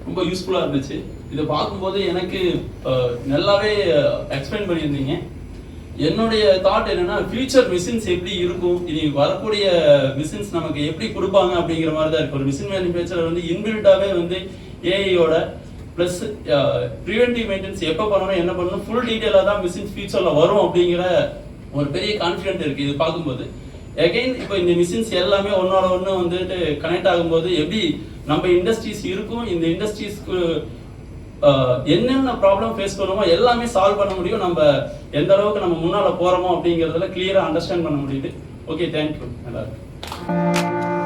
ரொம்ப யூஸ்ஃபுல்லாக இருந்துச்சு. இதை பார்க்கும்போது எனக்கு நல்லாவே எக்ஸ்பிளைன் பண்ணியிருந்தீங்க. என்னுடைய தாட் என்னன்னா, ஃபியூச்சர் மிஷின்ஸ் எப்படி இருக்கும், இனி வரக்கூடிய மிஷின்ஸ் நமக்கு எப்படி கொடுப்பாங்க அப்படிங்கிற மாதிரி தான் இருக்கு. ஒரு மிஷின் மேனுஃபேக்சரர் வந்து இன்பில்ட்டாவே வந்து ஏஐயோட ப்ளஸ் ப்ரிவென்டிவ் மெயின்டெனன்ஸ் எப்போ பண்ணணும் என்ன பண்ணணும் ஃபுல் டீட்டெயிலாக தான் மிஷின் ஃபியூச்சரில் வரும் அப்படிங்கிற ஒரு பெரிய கான்ஃபிடென்ட் இருக்குது இது பார்க்கும்போது. அகைன் இப்போ இந்த மிஷின்ஸ் எல்லாமே ஒன்னோட ஒன்று வந்துட்டு கனெக்ட் ஆகும்போது எப்படி நம்ம இண்டஸ்ட்ரீஸ் இருக்கும், இந்த இண்டஸ்ட்ரீஸ்க்கு என்னென்ன ப்ராப்ளம் ஃபேஸ் பண்ணுமோ எல்லாமே சால்வ் பண்ண முடியும். நம்ம எந்த அளவுக்கு நம்ம முன்னால் போகிறோமோ அப்படிங்கிறதுல கிளியராக அண்டர்ஸ்டாண்ட் பண்ண முடியுது. Okay, thank you. நல்லா இருக்கு.